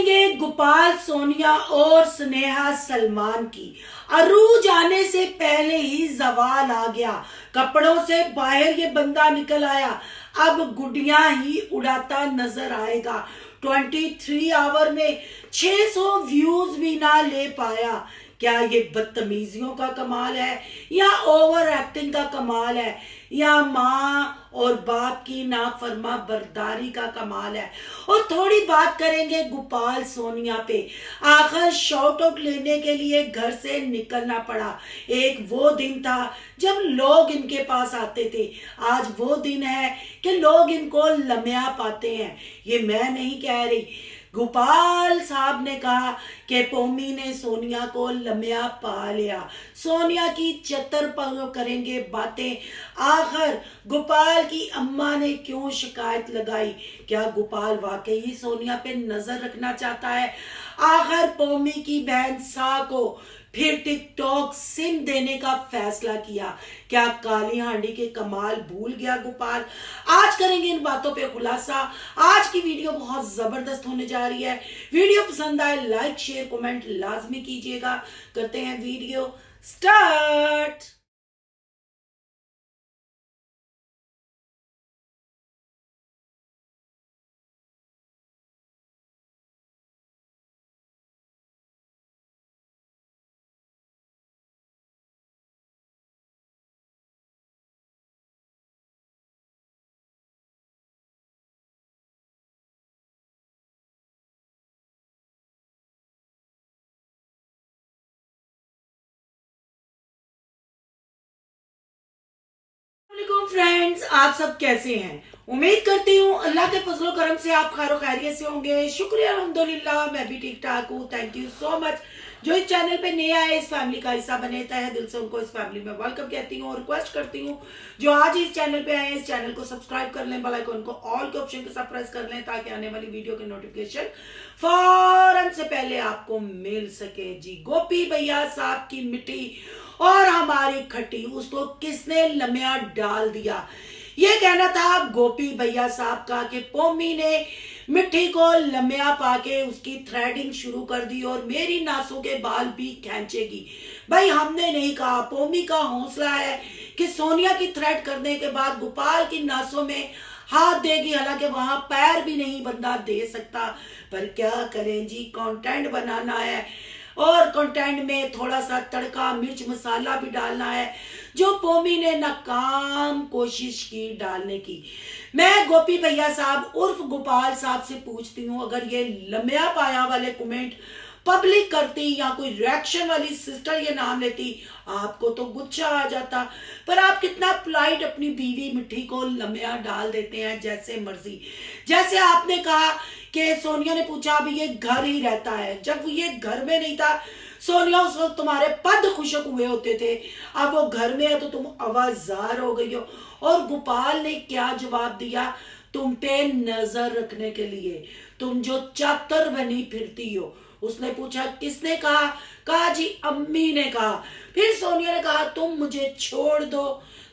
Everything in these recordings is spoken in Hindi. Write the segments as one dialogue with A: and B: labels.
A: करेंगे गोपाल सोनिया और स्नेहा सलमान की। अरूज आने से पहले ही जवाल आ गया, कपड़ों से बाहर ये बंदा निकल आया, अब गुडियां ही उड़ाता नजर आएगा। 23 आवर में 600 व्यूज भी ना ले पाया। क्या ये बदतमीजियों का कमाल है या ओवर एक्टिंग का कमाल है या माँ और बाप की नाफरमा बर्दारी का कमाल है। और थोड़ी बात करेंगे गोपाल सोनिया पे। आखिर शॉट आउट लेने के लिए घर से निकलना पड़ा। एक वो दिन था जब लोग इनके पास आते थे, आज वो दिन है कि लोग इनको लम्या पाते हैं। ये मैं नहीं कह रही, गोपाल साहब ने कहा कि पोमी ने सोनिया को लम्या पा लिया। सोनिया की चतर पर करेंगे बातें। आखिर गोपाल की अम्मा ने क्यों शिकायत लगाई? क्या गोपाल वाकई सोनिया पे नजर रखना चाहता है? आखिर पोमी की बहन सा को फिर टिकटॉक सिम देने का फैसला किया। क्या काली हांडी के कमाल भूल गया गोपाल? आज करेंगे इन बातों पे खुलासा। आज की वीडियो बहुत जबरदस्त होने जा रही है। वीडियो पसंद आए लाइक शेयर कमेंट लाजमी कीजिएगा। करते हैं वीडियो स्टार्ट। फ्रेंड्स, आप सब कैसे हैं? उम्मीद करती हूँ अल्लाह के फजलो करम से आप खैर खैरियत से होंगे। शुक्रिया अल्हम्दुलिल्लाह, मैं भी ठीक ठाक हूँ। Thank you so much. जो इस चैनल पे नया है, इस फैमिली का हिस्सा बने, तहे दिल से उनको इस फैमिली में वेलकम कहती हूँ और रिक्वेस्ट करती हूँ जो आज इस चैनल पे आए इस चैनल को सब्सक्राइब कर लें, बेल आइकन को ऑल के ऑप्शन के साथ प्रेस कर लें ताकि आने वाली वीडियो के नोटिफिकेशन फौरन से पहले आपको मिल सके। जी, गोपी भैया साहब की मिट्टी और हमारी खट्टी, उसको किसने लम्या डाल दिया? ये कहना था गोपी भैया साहब का कि पोमी ने मिट्टी को लम्या पाके उसकी थ्रेडिंग शुरू कर दी और मेरी नासों के बाल भी खींचेगी। भाई, हमने नहीं कहा। पोमी का हौसला है कि सोनिया की थ्रेड करने के बाद गोपाल की नासों में हाथ देगी, हालांकि वहां पैर भी नहीं बंदा दे सकता। पर क्या करें जी, कंटेंट बनाना है और कंटेंट में थोड़ा सा तड़का मिर्च मसाला भी डालना है, जो पोमी ने नाकाम कोशिश की डालने की। मैं गोपी भैया साहब उर्फ गोपाल साहब से पूछती हूँ, अगर ये लम्या पाया वाले कमेंट पब्लिक करती या कोई रिएक्शन वाली सिस्टर ये नाम लेती, आपको तो गुस्सा आ जाता। पर आप कितना पोलाइट अपनी बीवी मिट्टी को लम्या डाल देते हैं जैसे मर्जी। जैसे आपने कहा कि सोनिया ने पूछा अभी ये घर ही रहता है, जब ये घर में नहीं था सोनिया उस वक्त तुम्हारे पद खुशक हुए होते थे, अब वो घर में है तो तुम आवाजार हो गई हो। और गोपाल ने क्या जवाब दिया? तुम पे नजर रखने के लिए, तुम जो चातर बनी फिरती हो। उसने पूछा किसने कहा? कहा जी अम्मी ने कहा। फिर सोनिया ने कहा तुम मुझे छोड़ दो,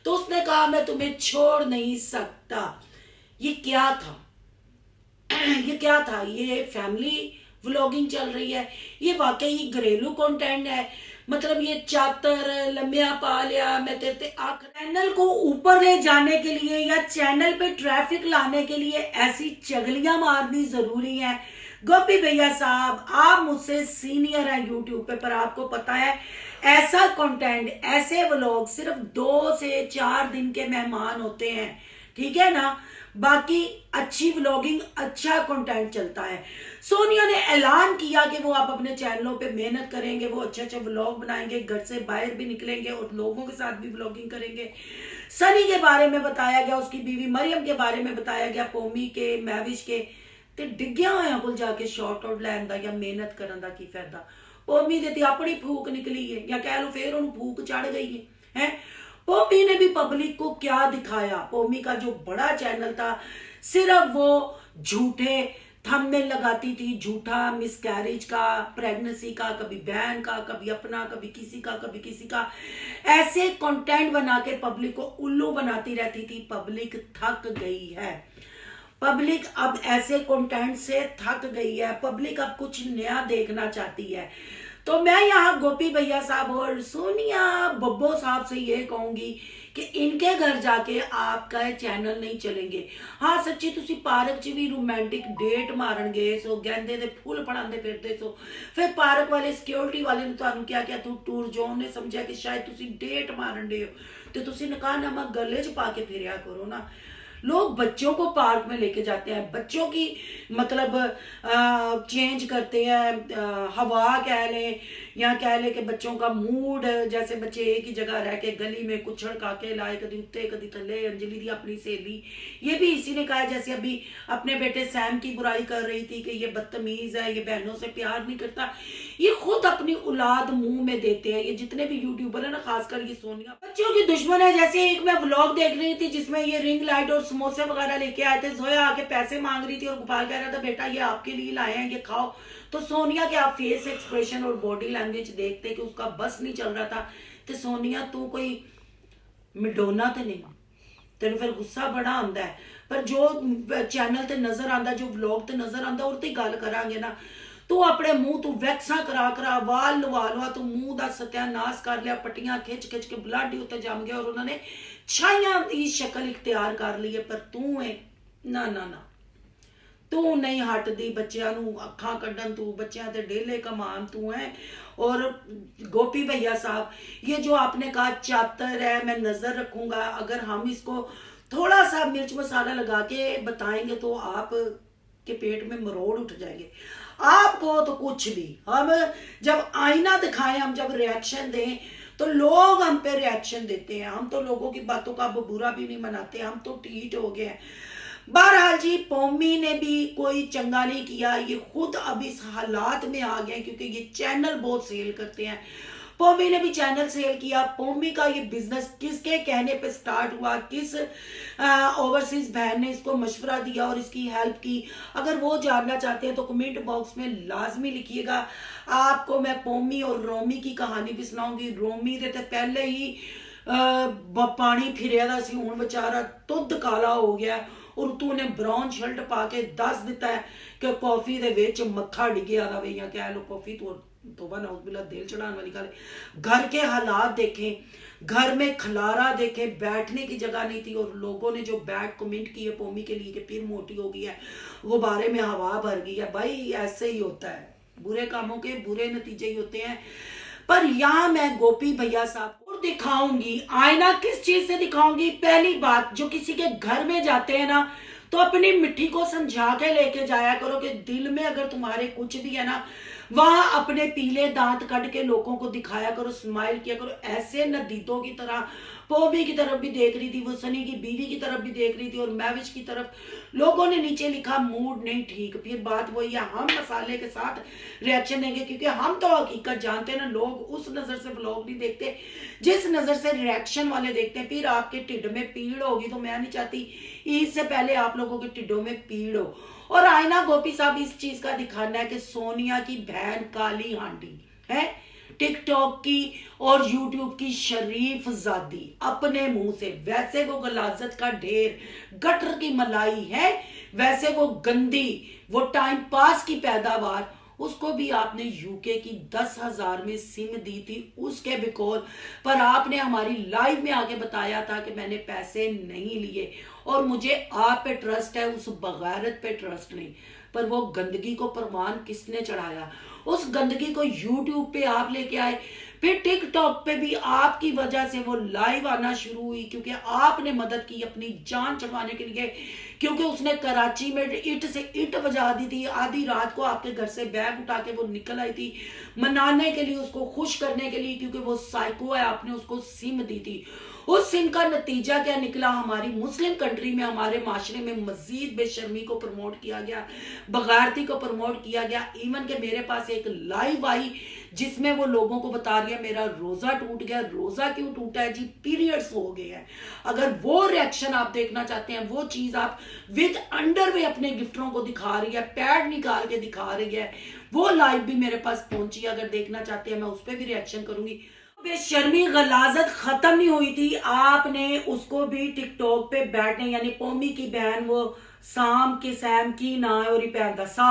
A: तो उसने कहा मैं तुम्हें छोड़ नहीं सकता। ये क्या था? ये क्या था? ये फैमिली व्लॉगिंग चल रही है? ये वाकई घरेलू कंटेंट है? मतलब ये चातर लम्या पा लिया मैं तेरे आख। चैनल को ऊपर ले जाने के लिए या चैनल पे ट्रैफिक लाने के लिए ऐसी चगलियां मारनी जरूरी है? गोपी भैया साहब, आप मुझसे सीनियर हैं यूट्यूब पे, पर आपको पता है ऐसा कंटेंट, ऐसे व्लॉग सिर्फ 2 से 4 दिन के मेहमान होते हैं, ठीक है ना? बाकी अच्छी व्लॉगिंग, अच्छा कंटेंट चलता है। सोनिया ने ऐलान किया कि वो आप अपने चैनलों पे मेहनत करेंगे, वो अच्छे अच्छे व्लॉग बनाएंगे, घर से बाहर भी निकलेंगे और लोगों के साथ भी व्लॉगिंग करेंगे। सनी के बारे में बताया गया, उसकी बीवी मरियम के बारे में बताया गया, पोमी के, महविश के। ते डिग्गिया होया कोल जाके शॉर्ट आउट लैन दा या मेहनत करन दा की फायदा? पोमी दे ते अपनी फूक निकली है, या कह लो फिर उन्हें फूक चढ़ गई है। पोमी ने भी पब्लिक को क्या दिखाया? पोमी का जो बड़ा चैनल था सिर्फ वो झूठे थंबनेल लगाती थी, झूठा मिसकैरेज का, प्रेगनेंसी का, कभी बहन का, कभी अपना, कभी किसी का, कभी किसी का। ऐसे कंटेंट बना के पब्लिक को उल्लू बनाती रहती थी। पब्लिक थक गई है। पब्लिक अब ऐसे कंटेंट से थक गई है, पब्लिक अब कुछ नया देखना चाहती है। तो मैं यहाँ गोपी भैया साहब और सोनिया बब्बो साहब से ये कहूंगी कि इनके घर जाके आपका चैनल नहीं चलेंगे। हाँ सच्ची तुसी पार्क च भी रोमांटिक डेट मारन गए सो, गेंदे दे फुल फड़ांदे फिरदे सो, फिर पार्क वाले सिक्योरिटी वाले ने तुहानू क्या क्या तू टूर जोन ने समझा कि शायद तुसी डेट मारन दे हो, तो तुसी निकाहनामा गले च पा के फिरया करो ना। लोग बच्चों को पार्क में लेके जाते हैं, बच्चों की मतलब चेंज करते हैं, हवा कह लें या कह लें कि बच्चों का मूड, जैसे बच्चे एक ही जगह रह के गली में कुछड़ काके लाए, कभी उत्ते कभी थले। अंजलि दी अपनी सहेली, ये भी इसी ने कहा है, जैसे अभी अपने बेटे सैम की बुराई कर रही थी कि ये बदतमीज है, ये बहनों से प्यार नहीं करता। ये खुद अपनी औलाद मुंह में देते हैं, ये जितने भी यूट्यूबर है ना, खासकर ये सोनिया बच्चों की दुश्मन है। जैसे एक मैं व्लॉग देख रही थी जिसमें ये रिंग लाइट और समोसे वगैरह लेके आए थे, जोया आके पैसे मांग रही थी और गोपाल कह रहा था बेटा ये आपके लिए लाए हैं, ये खाओ। तो सोनिया के आप फेस एक्सप्रेशन और बॉडी लैंग्वेज देखते कि उसका बस नहीं चल रहा था। तो सोनिया तू कोई मिडोना तो नहीं, तेन फिर गुस्सा बड़ा आता है, पर जो चैनल ते नजर आता, जो व्लॉग ते नजर आता, और गल करांगे ना, तू अपने मुंह तू वैक्सा करा करा, वाल लवा लवा, तू मुंह का सत्यानाश कर लिया, पट्टियां खिंच खिंच के ब्लड उत्ते जम गया और उन्होंने छाइयां की शक्ल इख्तियार कर ली है। पर तू है ना ना ना, तू नहीं हटदी बच्चों नू अखा कड्डन, तू बच्चों ते डेले कमान तू है। और गोपी भैया साहब, ये जो आपने कहा चातर है, मैं नजर रखूंगा, अगर हम इसको थोड़ा सा मिर्च मसाला लगा के बताएंगे तो आप के पेट में मरोड़ उठ जाएंगे। आपको तो कुछ भी, हम जब आईना दिखाएं, हम जब रिएक्शन दें तो लोग हम पे रिएक्शन देते हैं। हम तो लोगों की बातों का बुरा भी नहीं मनाते, हम तो टीट हो गए हैं। बहरहाल जी, पौमी ने भी कोई चंगा नहीं किया, ये खुद अब इस हालात में आ गए क्योंकि ये चैनल बहुत सेल करते हैं। पौमी ने भी चैनल सेल किया। पौमी का ये बिजनेस किसके कहने पे स्टार्ट हुआ, किस ओवरसीज बहन ने इसको मशवरा दिया और इसकी हेल्प की, अगर वो जानना चाहते हैं तो कमेंट बॉक्स में लाजमी लिखिएगा। आपको मैं पौमी और रोमी की कहानी भी सुनाऊंगी। रोमी दे तो पहले ही पानी फिरिया दा सी, हुण बेचारा दुध काला हो गया और तू ने ब्राउन शर्ट पा के दस दिता है कि कॉफी दे विच मक्खा डिगया दा वे, या कह लो कॉफी तो बना उस बिला दिल चढ़ाने वाली गल। घर के हालात देखें, घर में खलारा देखें, बैठने की जगह नहीं थी और लोगों ने जो बैड कमेंट किए पौमी के लिए कि फिर मोटी हो गई है, गुब्बारे में हवा भर गई है। भाई ऐसे ही होता है, बुरे कामों के बुरे नतीजे ही होते हैं। पर यहाँ मैं गोपी भैया साहब को दिखाऊंगी आईना, किस चीज से दिखाऊंगी। पहली बात, जो किसी के घर में जाते हैं ना, तो अपनी मिट्टी को समझा के लेके जाया करो कि दिल में अगर तुम्हारे कुछ भी है ना, वहां अपने पीले दांत कट के लोगों को दिखाया करो, स्माइल किया करो। ऐसे नदीदों की तरह पोबी की तरफ भी देख रही थी, वो सनी की बीवी की तरफ भी देख रही थी और मैविश की तरफ। लोगों ने नीचे लिखा मूड नहीं ठीक। फिर बात वही है, हम मसाले के साथ रिएक्शन देंगे क्योंकि हम तो हकीकत जानते हैं ना। लोग उस नजर से व्लॉग नहीं देखते जिस नजर से रिएक्शन वाले देखते हैं। फिर आपके टिड्ड में पीड़ होगी, तो मैं नहीं चाहती ईद से पहले आप लोगों के टिड्डों में पीड़ हो। और आईना गोपी साहब इस चीज का दिखाना है कि सोनिया की बहन काली हांडी है, टिकटॉक की और यूट्यूब की शरीफ जादी, अपने मुंह से। वैसे वो गलाजत का ढेर, गटर की मलाई है, वैसे वो गंदी, वो टाइम पास की पैदावार, उसको भी आपने यूके की 10,000 में सिम दी थी उसके बिकॉल। पर आपने हमारी लाइव में आके बताया था कि मैंने पैसे नहीं लिए और मुझे आप पे ट्रस्ट है, उस बगैरत पे ट्रस्ट नहीं। पर वो गंदगी को परवान किसने चढ़ाया? उस गंदगी को यूट्यूब पे आप लेके आए, फिर टिकटॉक पे भी आपकी वजह से वो लाइव आना शुरू हुई क्योंकि आपने मदद की अपनी जान छुड़वाने के लिए। क्योंकि उसने कराची में ईंट से ईंट बजा दी थी, आधी रात को आपके घर से बैग उठा के वो निकल आई थी मनाने के लिए, उसको खुश करने के लिए, क्योंकि वो साइको है। आपने उसको सिम दी थी। उस सिम का नतीजा क्या निकला? हमारी मुस्लिम कंट्री में, हमारे माशरे में मजीद बेशर्मी को प्रमोट किया गया, बगारती को प्रमोट किया गया। इवन के मेरे पास एक लाइव आई जिसमें वो लोगों को बता रही है मेरा रोजा टूट गया। रोजा क्यों टूटा है जी? पीरियड्स हो गए हैं। अगर वो रिएक्शन आप देखना चाहते हैं, वो चीज आप विद अंडरवे अपने गिफ्टरों को दिखा रही है, पैड निकाल के दिखा रही है, वो लाइव भी मेरे पास पहुंची। अगर देखना चाहते हैं मैं उस पर भी रिएक्शन करूंगी। बेशर्मी गलाजत खत्म नहीं हुई थी, आपने उसको भी टिकटॉक पे बैठने, यानी पौमी की बहन वो साम के सैम की ना है और भैन का सा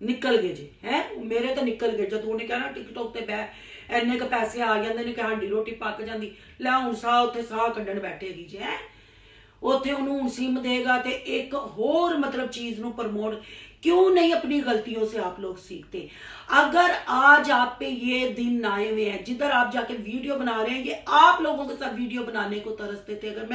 A: निकल गए जी है मेरे तो निकल गए जो उन्हें कहना टिकटॉक ते बह इन्ने क पैसे आ जाते हैं कि हांडी रोटी पक जाती लै हुण साह उत्थे साह कड्ढण बैठेगी जी है उत्थे उन्होंने हुण सिम देगा तो एक होर मतलब चीज नू प्रमोट क्यों नहीं अपनी गलतियों से आप लोग सीखते। अगर आज आप पे ये दिन आए हुए हैं जिधर आप जाके वीडियो बना रहे हैं, ये आप लोगों के साथ वीडियो बनाने को तरसते थे। अगर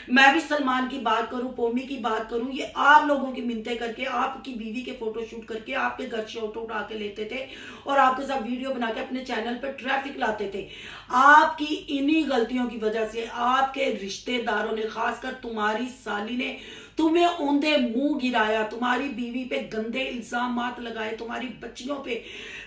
A: मैं भी सलमान की बात करूं, पोमी की बात करूं, ये आप लोगों की मिन्नतें करके आपकी बीवी के फोटो शूट करके आपके घर से फोटो उठा के लेते थे और आपके साथ वीडियो बना के अपने चैनल पर ट्रैफिक लाते थे। आपकी इन्हीं गलतियों की वजह से आपके रिश्तेदारों ने, खासकर तुम्हारी साली ने तुम्हें औंधे मुंह गिराया, तुम्हारी बीवी पे गंदे इल्जामात लगाए, तुम्हारी बच्चियों पे,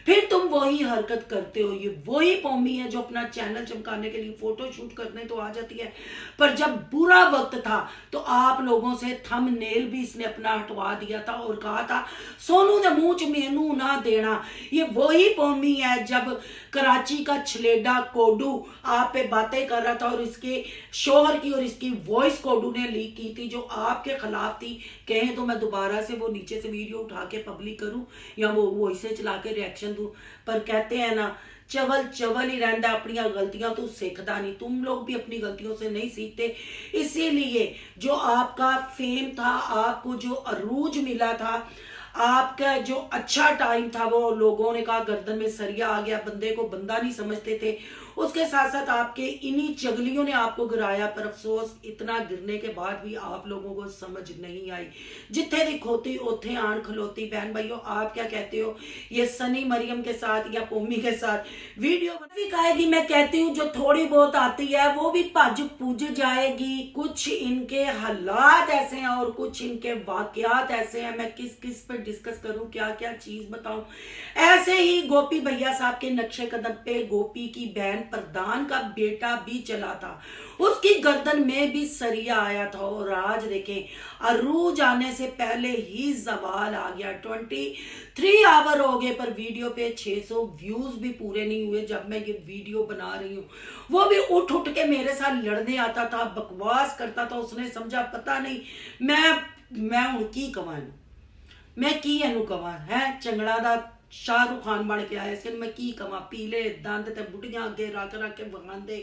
A: फिर तुम वही हरकत करते हो। ये वही पौमी है जो अपना चैनल चमकाने के लिए फोटो शूट करने तो आ जाती है, पर जब बुरा वक्त था तो आप लोगों से थंबनेल भी इसने अपना हटवा दिया था और कहा था सोनू दे मुंह च मेनू ना देना। ये वही पौमी है जब कराची का छलेडा कोडू आप पे बातें कर रहा था और इसके शोहर की और इसकी वॉइस कोडू ने लीक की थी जो आपके खिलाफ थी। कहें तो मैं दोबारा से वो नीचे से वीडियो उठा के पब्लिक करूं या वो वॉइस चला के रिएक्शन दूं, पर कहते हैं ना चवल चवल ही रहता, अपनी गलतियां तो सीखता नहीं। तुम लोग भी अपनी गलतियों से नहीं सीखते, इसीलिए जो आपका फेम था, आपको जो अरूज मिला था, आपका जो अच्छा टाइम था, वो लोगों ने कहा गर्दन में सरिया आ गया, बंदे को बंदा नहीं समझते थे। उसके साथ साथ आपके इन्हीं चगलियों ने आपको गिराया, पर अफसोस इतना गिरने के बाद भी आप लोगों को समझ नहीं आई। जिथे दी खोती उथे आन खलोती। बहन भाइयों, आप क्या कहते हो? ये सनी मरियम के साथ या पोमी के साथ वीडियो भी कहेगी, मैं कहती हूँ जो थोड़ी बहुत आती है वो भी भज पुज जाएगी। कुछ इनके हालात ऐसे हैं और कुछ इनके वाकयात ऐसे हैं, मैं किस किस पे डिस्कस करूं, क्या क्या चीज बताऊं। ऐसे ही गोपी भैया साहब के नक्शे कदम पे गोपी की बहन प्रधान का बेटा भी चला था, उसकी गर्दन में भी सरिया आया था और आज देखें अरूज आने से पहले ही जवाल आ गया। 23 आवर हो गए पर वीडियो पे 600 व्यूज भी पूरे नहीं हुए। जब मैं ये वीडियो बना रही हूँ वो भी उठ उठ के मेरे साथ लड़ने आता था, बकवास करता था। उसने समझा पता नहीं मैं हूं की कवां, मैं की एनू कवां है चंगड़ा दा शाहरुख खान बन के आया इसके मैं की कवां। पीले दंद ते बुढ़ियां अगे रख रख के वखांदे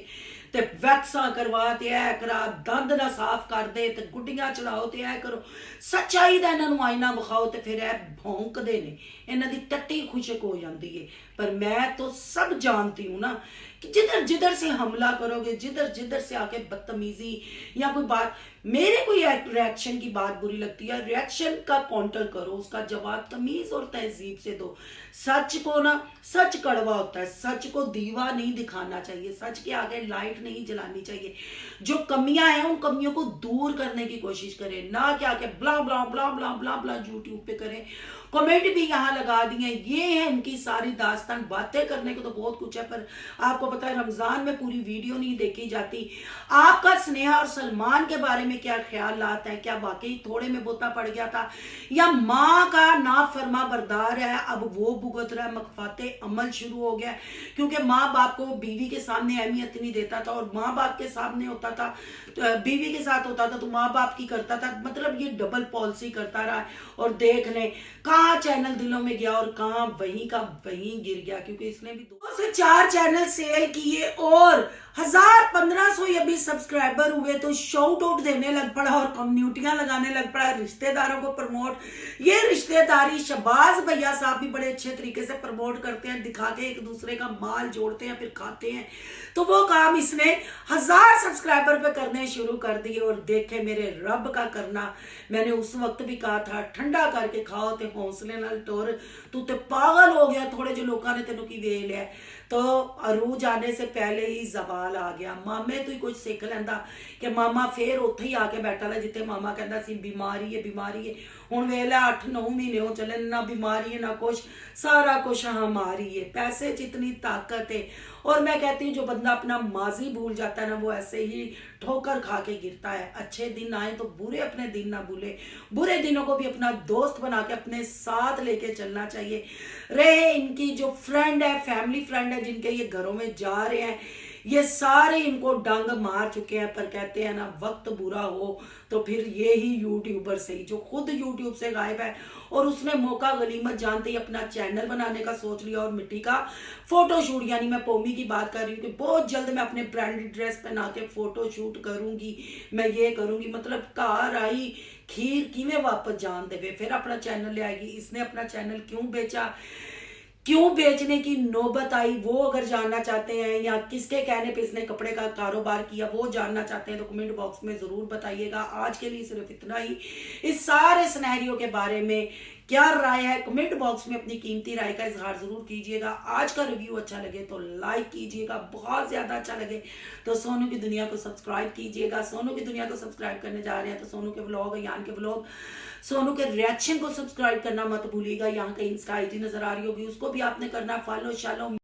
A: ते वैक्सा करवा ते ऐ करा, दंद ना साफ कर दे ते गुड्डियां चलाओ ते ऐ करो। सच्चाई दा इन्हां नूं आईना विखाओ ते फिर ऐ भौंकदे ने, इन्हां दी टट्टी खुशक हो जाती है। पर मैं तो सब जानती हूँ ना कि जिधर जिधर से हमला करोगे, जिधर जिधर से आके बदतमीजी या कोई बात, मेरे कोई रिएक्शन की बात बुरी लगती है, रिएक्शन का काउंटर करो, उसका जवाब तमीज और तहजीब से दो। सच को ना, सच कड़वा होता है, सच को दीवा नहीं दिखाना चाहिए, सच के आगे लाइट नहीं जलानी चाहिए। जो कमियां हैं उन कमियों को दूर करने की कोशिश करें, ना क्या के ब्ला ब्ला ब्ला ब्ला ब्ला ब्ला यूट्यूब पे करें। कमेंट भी यहाँ लगा दिए, ये है इनकी सारी दास्तान। बातें करने को तो बहुत कुछ है, पर आपको पता है रमजान में पूरी वीडियो नहीं देखी जाती। आपका स्नेहा और सलमान के बारे में क्या ख्याल आता है? क्या वाकई थोड़े में बोता पड़ गया था, या माँ का नाफरमा बरदार है अब वो भुगत रहा है, मखफाते अमल शुरू हो गया? क्योंकि माँ बाप को बीवी के सामने अहमियत नहीं देता था और माँ बाप के सामने होता था, बीवी के साथ होता था तो माँ बाप की करता था। मतलब ये डबल पॉलिसी करता रहा और देख लें कहाँ चैनल दिलों में गया और कहाँ वहीं का वहीं गिर गया। क्योंकि इसने भी 2 से 4 चैनल सेल किए और 1500 अभी सब्सक्राइबर हुए तो शाउट आउट देने लग पड़ा और कम्युनिटियां लगाने लग पड़ा, रिश्तेदारों को प्रमोट। ये रिश्तेदारी शहबाज भैया साहब भी बड़े अच्छे तरीके से प्रमोट करते हैं, दिखा के एक दूसरे का माल जोड़ते हैं फिर खाते हैं। तो वो काम इसने 1000 सब्सक्राइबर पे करने शुरू कर दिए और देखे मेरे रब का करना। मैंने उस वक्त भी कहा था ठंडा करके खाओ ते हौसले नाल टोर, तू ते पागल हो गया, थोड़े जो लोगों ने तेनों की वेल है। तो अरूज आने से पहले ही जवाल आ गया। मामे तो ही कुछ सीख लेंदा कि मामा फिर उत्थे ही आके बैठा था जिथे मामा कहता सी बीमारी है बीमारी है। हुण वेला 8-9 महीने हो चले, ना बीमारी है ना कुछ, सारा कुछ हमारी है। पैसे च इतनी ताकत है। और मैं कहती हूँ जो बंदा अपना माजी भूल जाता है ना वो ऐसे ही ठोकर खा के गिरता है। अच्छे दिन आए तो बुरे अपने दिन ना भूले, बुरे दिनों को भी अपना दोस्त बना के अपने साथ लेके चलना चाहिए। रहे इनकी जो फ्रेंड है, फैमिली फ्रेंड है, जिनके ये घरों में जा रहे हैं, ये सारे इनको डंग मार चुके हैं, पर कहते हैं ना वक्त बुरा हो तो फिर ये ही यूट्यूबर सही, जो खुद यूट्यूब से गायब है और उसने मौका गनीमत जानते ही अपना चैनल बनाने का सोच लिया और मिट्टी का फोटो शूट, यानी मैं पोमी की बात कर रही हूँ कि बहुत जल्द मैं अपने ब्रांडेड ड्रेस पहना के फोटो शूट करूंगी, मैं ये करूंगी, मतलब कार आई खीर किमें वापस जान देवे, फिर अपना चैनल ले आएगी। इसने अपना चैनल क्यों बेचा, क्यों बेचने की नौबत आई, वो अगर जानना चाहते हैं या किसके कहने पे इसने कपड़े का कारोबार किया वो जानना चाहते हैं तो कमेंट बॉक्स में जरूर बताइएगा। आज के लिए सिर्फ इतना ही। इस सारे सिनेरियो के बारे में क्या राय है कमेंट बॉक्स में अपनी कीमती राय का इजहार जरूर कीजिएगा। आज का रिव्यू अच्छा लगे तो लाइक कीजिएगा, बहुत ज्यादा अच्छा लगे तो सोनू की दुनिया को सब्सक्राइब कीजिएगा। सोनू की दुनिया को सब्सक्राइब करने जा रहे हैं तो सोनू के व्लॉग, यान के व्लॉग, सोनू के रिएक्शन को सब्सक्राइब करना मत भूलिएगा। यहाँ कहीं इंस्टा आईडी नजर आ रही होगी, उसको भी आपने करना फॉलो शालो।